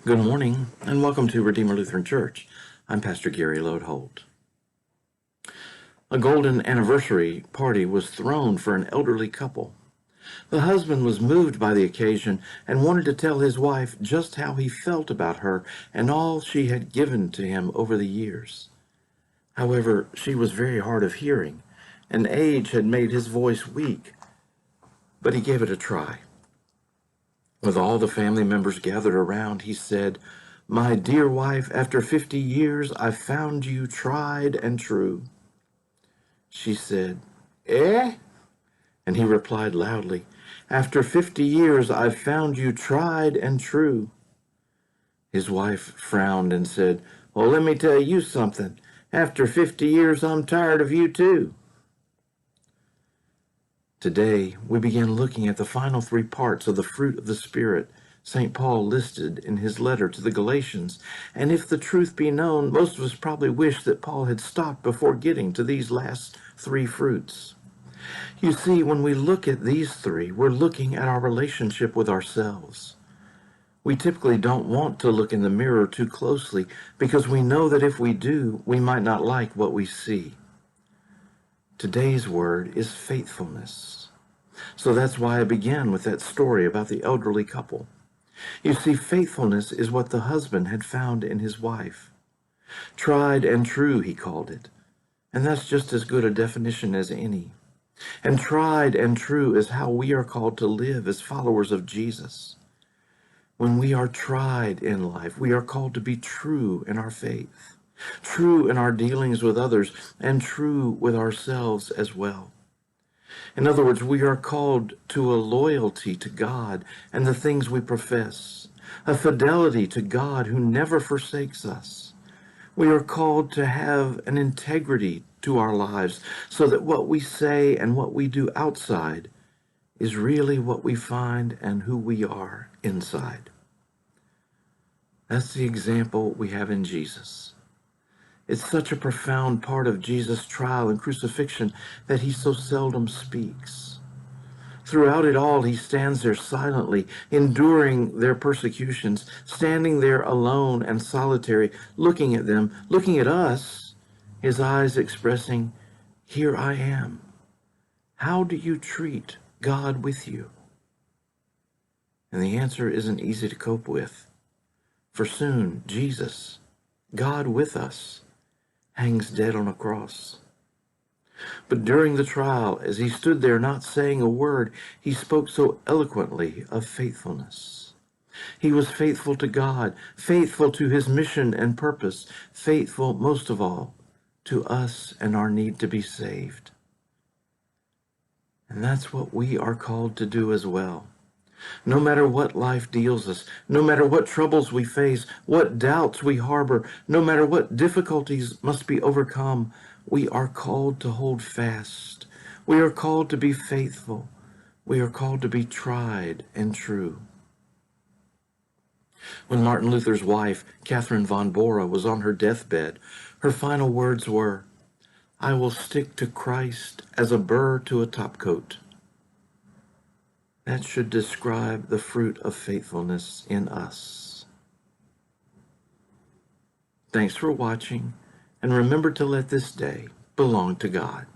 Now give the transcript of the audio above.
Good morning, and welcome to Redeemer Lutheran Church. I'm Pastor Gary Lodeholt. A golden anniversary party was thrown for an elderly couple. The husband was moved by the occasion and wanted to tell his wife just how he felt about her and all she had given to him over the years. However, she was very hard of hearing, and age had made his voice weak, but he gave it a try. With all the family members gathered around, he said, "My dear wife, after 50 years, I've found you tried and true." She said, "Eh?" And he replied loudly, "After 50 years, I've found you tried and true." His wife frowned and said, "Well, let me tell you something. After 50 years, I'm tired of you too." Today, we begin looking at the final three parts of the fruit of the Spirit St. Paul listed in his letter to the Galatians, and if the truth be known, most of us probably wish that Paul had stopped before getting to these last three fruits. You see, when we look at these three, we're looking at our relationship with ourselves. We typically don't want to look in the mirror too closely because we know that if we do, we might not like what we see. Today's word is faithfulness. So that's why I began with that story about the elderly couple. You see, faithfulness is what the husband had found in his wife. Tried and true, he called it. And that's just as good a definition as any. And tried and true is how we are called to live as followers of Jesus. When we are tried in life, we are called to be true in our faith, true in our dealings with others, and true with ourselves as well. In other words, we are called to a loyalty to God and the things we profess, a fidelity to God who never forsakes us. We are called to have an integrity to our lives so that what we say and what we do outside is really what we find and who we are inside. That's the example we have in Jesus. It's such a profound part of Jesus' trial and crucifixion that he so seldom speaks. Throughout it all, he stands there silently, enduring their persecutions, standing there alone and solitary, looking at them, looking at us, his eyes expressing, "Here I am. How do you treat God with you?" And the answer isn't easy to cope with. For soon, Jesus, God with us, hangs dead on a cross. But during the trial, as he stood there not saying a word, he spoke so eloquently of faithfulness. He was faithful to God, faithful to his mission and purpose, faithful, most of all, to us and our need to be saved. And that's what we are called to do as well. No matter what life deals us, no matter what troubles we face, what doubts we harbor, no matter what difficulties must be overcome, we are called to hold fast. We are called to be faithful. We are called to be tried and true. When Martin Luther's wife, Catherine von Bora, was on her deathbed, her final words were, "I will stick to Christ as a burr to a topcoat." That should describe the fruit of faithfulness in us. Thanks for watching, and remember to let this day belong to God.